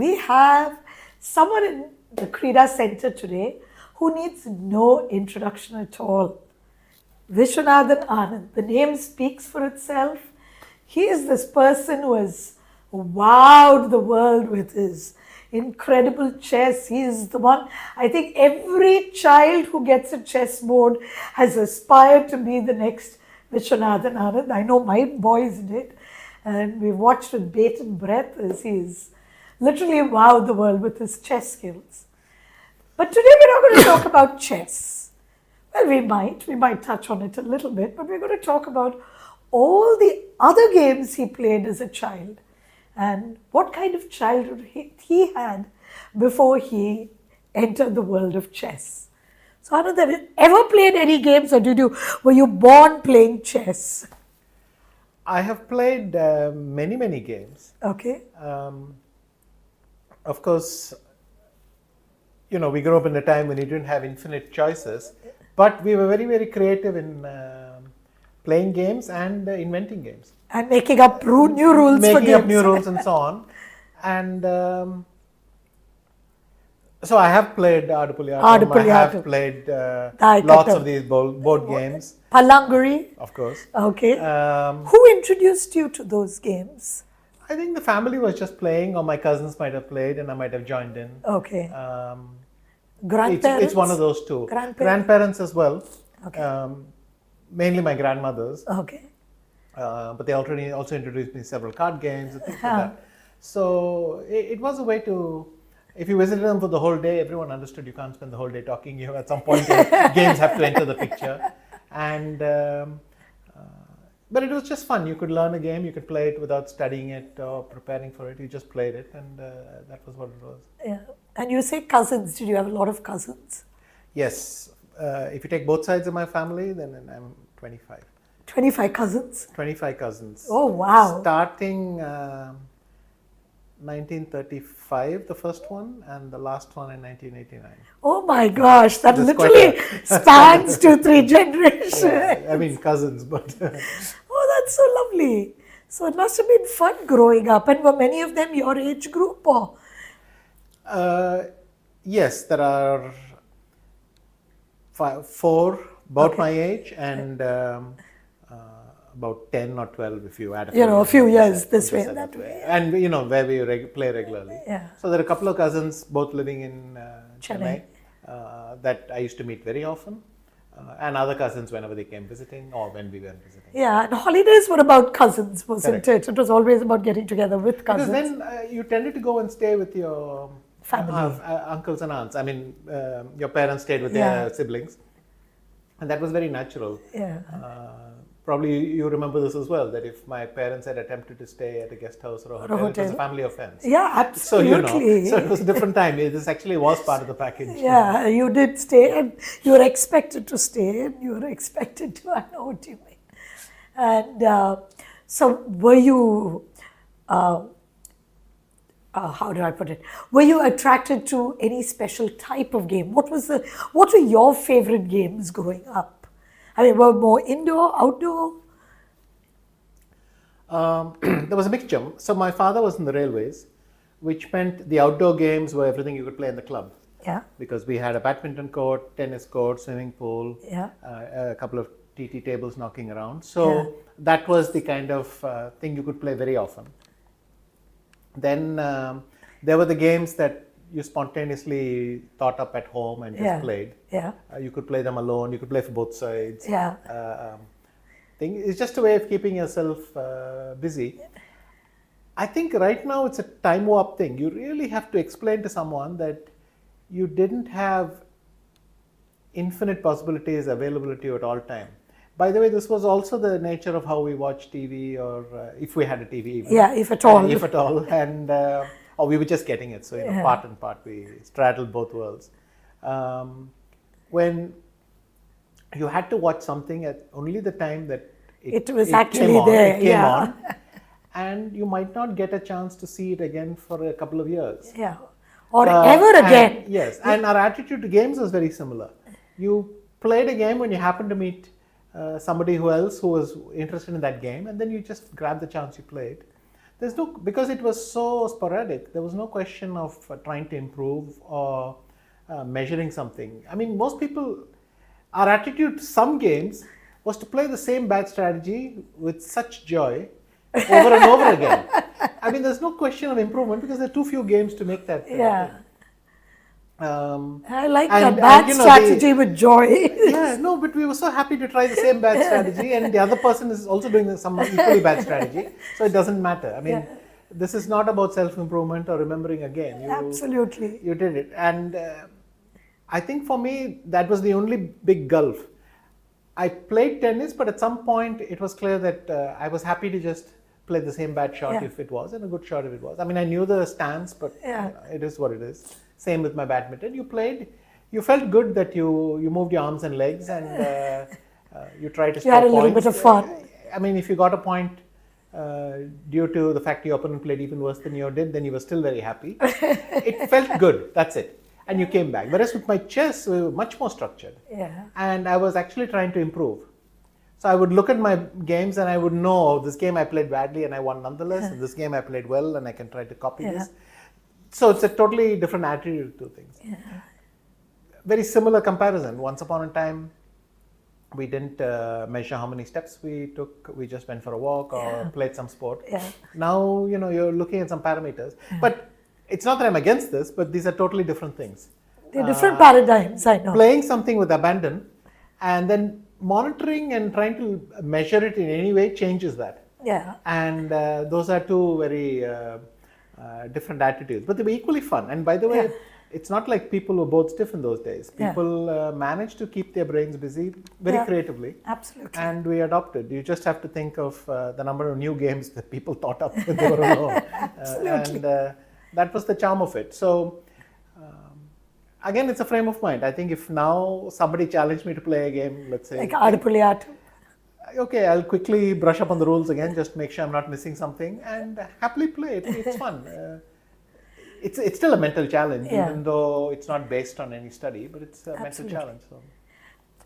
we have someone in the Krida Center today who needs no introduction at all. Vishwanathan Anand. The name speaks for itself. He is this person who has wowed the world with his incredible chess. He is the one, I think every child who gets a chessboard has aspired to be the next Vishwanathan Anand. I know my boys did. And we watched with bated breath as he's literally wowed the world with his chess skills. But today we're not going to talk about chess. Well, we might touch on it a little bit, but we're going to talk about all the other games he played as a child and what kind of childhood he had before he entered the world of chess. So, Anand, have you ever played any games, or were you born playing chess? I have played many games. Okay. Of course, we grew up in a time when you didn't have infinite choices, but we were very creative in playing games and inventing games. And making up new rules for games. Making up new rules and so on. And so I have played Adupulyatam. I have played lots of these board games. Pallanguri. Of course. Okay. Who introduced you to those games? I think the family was just playing, or my cousins might have played and I might have joined in. Okay. Grandparents? It's one of those two. Grandparents as well. Okay. Mainly my grandmothers. Okay. But they also introduced me several card games and things like that. So it was a way to, if you visited them for the whole day, everyone understood you can't spend the whole day talking. You at some point games have to enter the picture. And but it was just fun. You could learn a game, you could play it without studying it or preparing for it. You just played it, and that was what it was. Yeah. And you say cousins. Did you have a lot of cousins? Yes. If you take both sides of my family, then I'm 25. 25 cousins? 25 cousins. Oh, wow. Starting 1935, the first one, and the last one in 1989. Oh my gosh, that literally spans 2-3 generations. Yeah, I mean cousins, but... Oh, that's so lovely. So it must have been fun growing up. And were many of them your age group, or? Yes, there are four about my age, and about 10 or 12 if you add a few years this way and that way. And where we play regularly. Yeah. So there are a couple of cousins both living in Chennai that I used to meet very often, and other cousins whenever they came visiting or when we were visiting. Yeah, and holidays were about cousins, wasn't it? It was always about getting together with cousins. Because then you tended to go and stay with your family, uncles and aunts. I mean, your parents stayed with their siblings, and that was very natural. Yeah. Probably you remember this as well, that if my parents had attempted to stay at a guest house or a hotel, it was a family offense. Yeah, absolutely. So it was a different time. This actually was part of the package. Yeah, you did stay, and you were expected to stay, and you were expected to, I know what you mean. And so were you, how do I put it? Were you attracted to any special type of game? What were your favorite games growing up? I mean, were more indoor, outdoor? There was a mixture. So my father was in the railways, which meant the outdoor games were everything you could play in the club. Yeah. Because we had a badminton court, tennis court, swimming pool, a couple of TT tables knocking around. So that was the kind of thing you could play very often. Then there were the games that you spontaneously thought up at home and just played. Yeah. You could play them alone. You could play for both sides. Yeah. It's just a way of keeping yourself busy. I think right now it's a time warp thing. You really have to explain to someone that you didn't have infinite possibilities available to you at all time. By the way, this was also the nature of how we watch TV, or if we had a TV even. Yeah, if at all. If at all. And or we were just getting it. So part and part, we straddled both worlds. When you had to watch something at only the time that it came on, and you might not get a chance to see it again for a couple of years. Yeah, or ever again. Yes, and our attitude to games was very similar. You played a game when you happened to meet somebody else who was interested in that game, and then you just grabbed the chance, you played. there's no, because it was so sporadic, there was no question of trying to improve or measuring something. I mean, most people, our attitude to some games was to play the same bad strategy with such joy over and over again. I mean, there's no question of improvement because there are too few games to make that. Yeah. Thing. I like and- that bad and, you know, strategy with joy. Yeah, no, but we were so happy to try the same bad strategy, and the other person is also doing some equally bad strategy, so it doesn't matter. I mean, this is not about self-improvement or remembering a game. Absolutely. You did it, and I think for me that was the only big gulf. I played tennis, but at some point it was clear that I was happy to just play the same bad shot if it was, and a good shot if it was. I mean, I knew the stance, but it is what it is. Same with my badminton. You played, you felt good that you moved your arms and legs, and you tried to score You had a points. little bit of fun. I mean, if you got a point due to the fact your opponent played even worse than you did, then you were still very happy. It felt good. That's it. And you came back. Whereas with my chess, we were much more structured. Yeah. And I was actually trying to improve. So I would look at my games and I would know, oh, this game I played badly and I won nonetheless. And this game I played well and I can try to copy this. So it's a totally different attitude to things. Yeah. Very similar comparison. Once upon a time, we didn't measure how many steps we took. We just went for a walk or played some sport. Yeah. Now, you're looking at some parameters. But it's not that I'm against this, but these are totally different things. They're different paradigms, I know. Playing something with abandon and then monitoring and trying to measure it in any way changes that. Yeah. And those are two very different attitudes, but they were equally fun. And by the way, it's not like people were both stiff in those days. People managed to keep their brains busy very creatively. Absolutely. And we adopted. You just have to think of the number of new games that people thought up when they were alone. Absolutely. And that was the charm of it. So again, it's a frame of mind. I think if now somebody challenged me to play a game, let's say, Like Adipuliyattu. okay, I'll quickly brush up on the rules again, just make sure I'm not missing something, and happily play it. It's fun. It's still a mental challenge, even though it's not based on any study, but it's a mental challenge. So.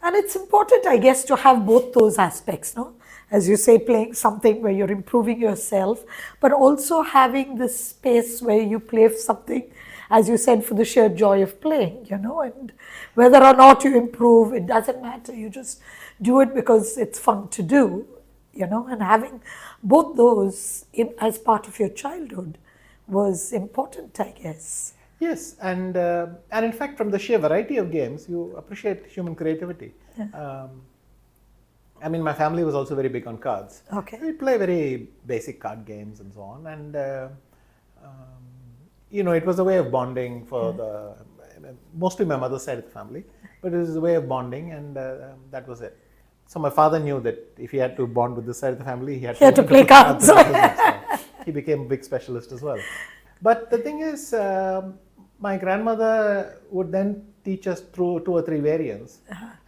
And it's important, I guess, to have both those aspects, no? As you say, playing something where you're improving yourself, but also having this space where you play something, as you said, for the sheer joy of playing, and whether or not you improve, it doesn't matter. You just do it because it's fun to do, and having both those as part of your childhood was important, I guess. Yes, and in fact, from the sheer variety of games, you appreciate human creativity. I mean, my family was also very big on cards. Okay. We play very basic card games and so on, and it was a way of bonding for mostly my mother's side of the family, but it was a way of bonding, and that was it. So my father knew that if he had to bond with this side of the family, he had to play cards. So he became a big specialist as well. But the thing is, my grandmother would then teach us through 2 or 3 variants,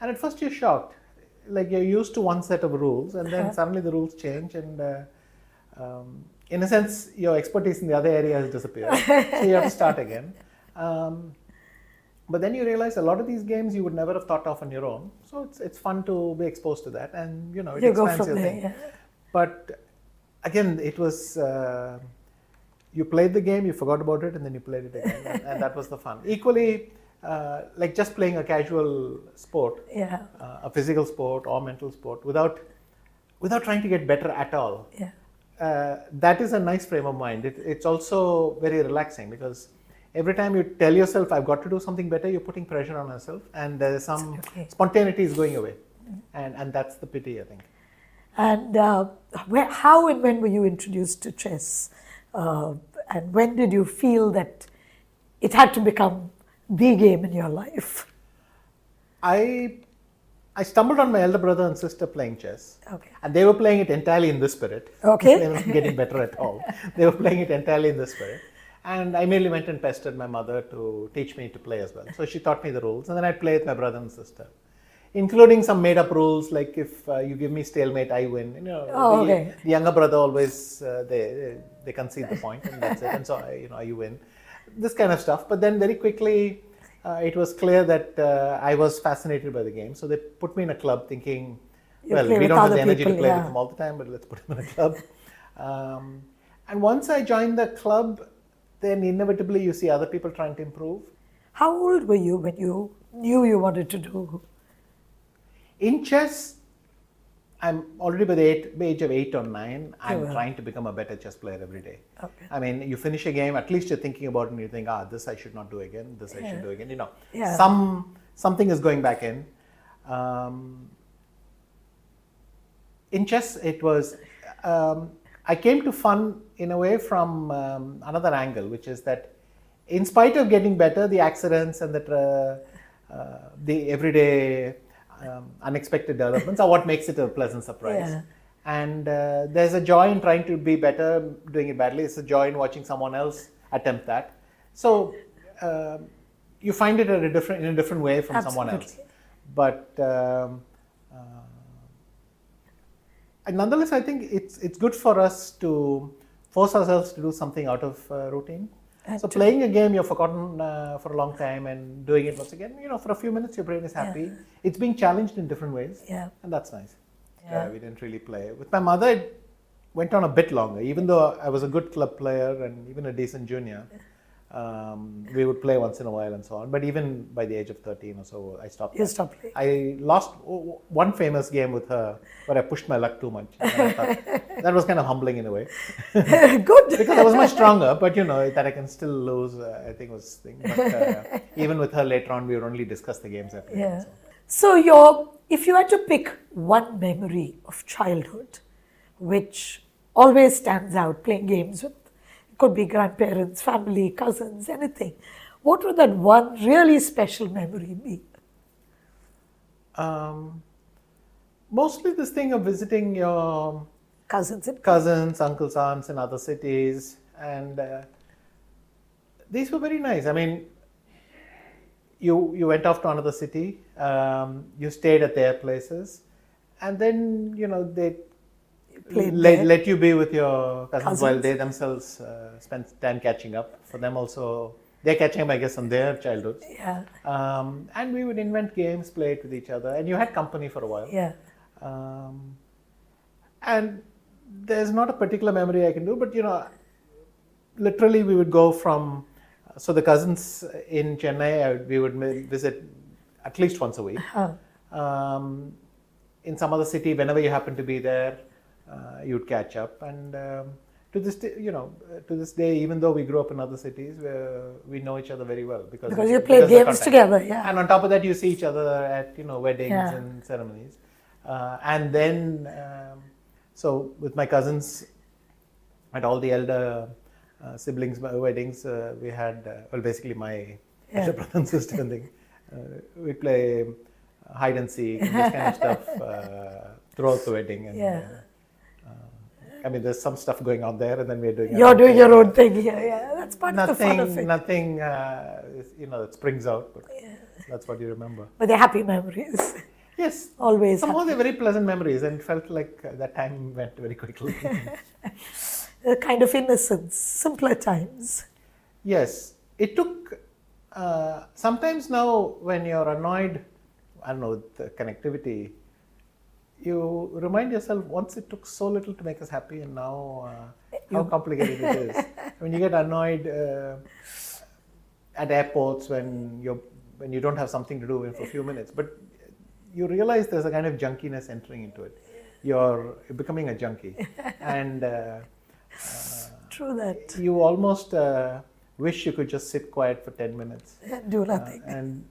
and at first you're shocked. Like you're used to one set of rules, and then suddenly the rules change, and in a sense, your expertise in the other area has disappeared. So you have to start again. But then you realize a lot of these games you would never have thought of on your own. So it's fun to be exposed to that, and it You expands go from your there, thing. But again, it was you played the game, you forgot about it, and then you played it again, and that was the fun. Equally, like just playing a casual sport, a physical sport or mental sport, without trying to get better at all. That is a nice frame of mind. It's also very relaxing because every time you tell yourself, I've got to do something better, you're putting pressure on yourself, and there's some spontaneity is going away. And that's the pity, I think. And how and when were you introduced to chess? And when did you feel that it had to become the game in your life? I stumbled on my elder brother and sister playing chess. Okay. And they were playing it entirely in this spirit. Okay. They were not getting better at all. They were playing it entirely in this spirit. And I merely went and pestered my mother to teach me to play as well. So she taught me the rules, and then I'd play with my brother and sister, including some made-up rules, like if you give me stalemate, I win. The younger brother always, they concede the point, and that's it. And so, you win. This kind of stuff. But then very quickly, it was clear that I was fascinated by the game. So they put me in a club thinking, we don't have the energy to play with them all the time, but let's put them in a club. And once I joined the club, then inevitably you see other people trying to improve. How old were you when you knew you wanted to do? In chess, I'm already by the age of 8 or 9. I'm well. trying to become a better chess player every day. Okay. I mean, you finish a game, at least you're thinking about it and you think, this I should not do again, this I should do again. You know, Yeah. something is going back in. In chess, it was, I came to fun in a way from another angle, which is that in spite of getting better, the accidents and the everyday unexpected developments are what makes it a pleasant surprise. Yeah. And there's a joy in trying to be better, doing it badly. It's a joy in watching someone else attempt that. So you find it in a different way from someone else. But and nonetheless, I think it's good for us to force ourselves to do something out of routine. So playing a game you've forgotten for a long time and doing it once again, for a few minutes your brain is happy. Yeah. It's being challenged in different ways, Yeah. and that's nice. Yeah. We didn't really play. With my mother, it went on a bit longer. Even though I was a good club player and even a decent junior, we would play once in a while and so on. But even by the age of 13 or so, I stopped. You stopped playing. I lost one famous game with her where I pushed my luck too much. And I thought, that was kind of humbling in a way. Good. Because I was much stronger, but that I can still lose, I think was the thing. But even with her later on, we would only discuss the games I played. Yeah. So if you had to pick one memory of childhood, which always stands out, playing games with, it could be grandparents, family, cousins, anything, what would that one really special memory be? Mostly this thing of visiting your Cousins, uncles, aunts in other cities, and these were very nice. I mean, you went off to another city, you stayed at their places, and then they let you be with your cousins while they themselves spend time catching up. For them also, they're catching up, I guess, on their childhood. Yeah. And we would invent games, play it with each other, and you had company for a while. Yeah. And there's not a particular memory I can do, but literally we would go from, so the cousins in Chennai, we would visit at least once a week. In some other city, whenever you happen to be there, you'd catch up. And to this day, even though we grew up in other cities, we know each other very well because you play games together. Yeah. And on top of that, you see each other at weddings and ceremonies. And then, so with my cousins, at all the elder siblings' weddings, we had, basically my elder brother and sister and thing. We play hide and seek and this kind of stuff throughout the wedding. And, I mean, there's some stuff going on there, and then we're doing. You're doing your own thing here. Yeah, that's part of the fun of it. Nothing, that springs out. But that's what you remember. But they're happy memories. Yes. Always. Somehow they're very pleasant memories, and it felt like that time went very quickly. A kind of innocence, simpler times. Yes. It took, sometimes now when you're annoyed, I don't know, with the connectivity, you remind yourself, once it took so little to make us happy, and now how complicated it is. When you get annoyed at airports when you don't have something to do for a few minutes, but you realize there's a kind of junkiness entering into it. You're becoming a junkie, and True that. you almost wish you could just sit quiet for 10 minutes. Do nothing.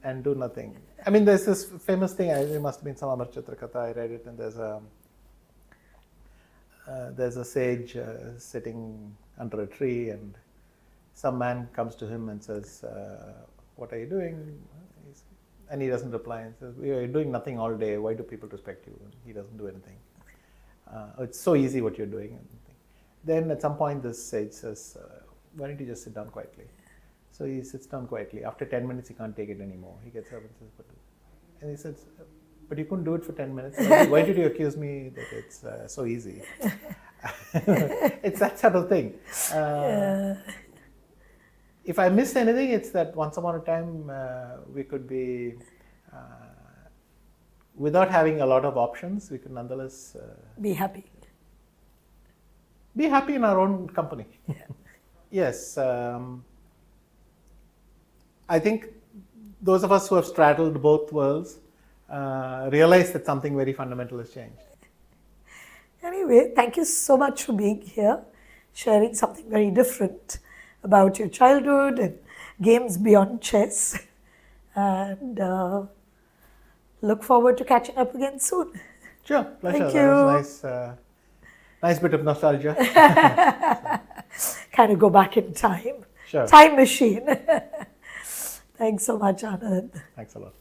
And do nothing. I mean, there's this famous thing, it must have been some Amar Chitrakatha, I read it, and there's a sage sitting under a tree, and some man comes to him and says, what are you doing? And he doesn't reply and says, you're doing nothing all day, why do people respect you? And he doesn't do anything. It's so easy what you're doing. Then at some point this sage says, why don't you just sit down quietly? So he sits down quietly. After 10 minutes, he can't take it anymore. He gets up and says, and he says, but you couldn't do it for 10 minutes. Why did you accuse me that it's so easy? It's that sort of thing. If I missed anything, it's that once upon a time we could be, without having a lot of options, we could nonetheless be happy. be happy in our own company. Yes. I think those of us who have straddled both worlds realize that something very fundamental has changed. Anyway, thank you so much for being here, sharing something very different about your childhood and games beyond chess. And look forward to catching up again soon. Sure, pleasure. Thank That you. was nice bit of nostalgia. Kind of go back in time. Sure. Time machine. Thanks so much, Anand. Thanks a lot.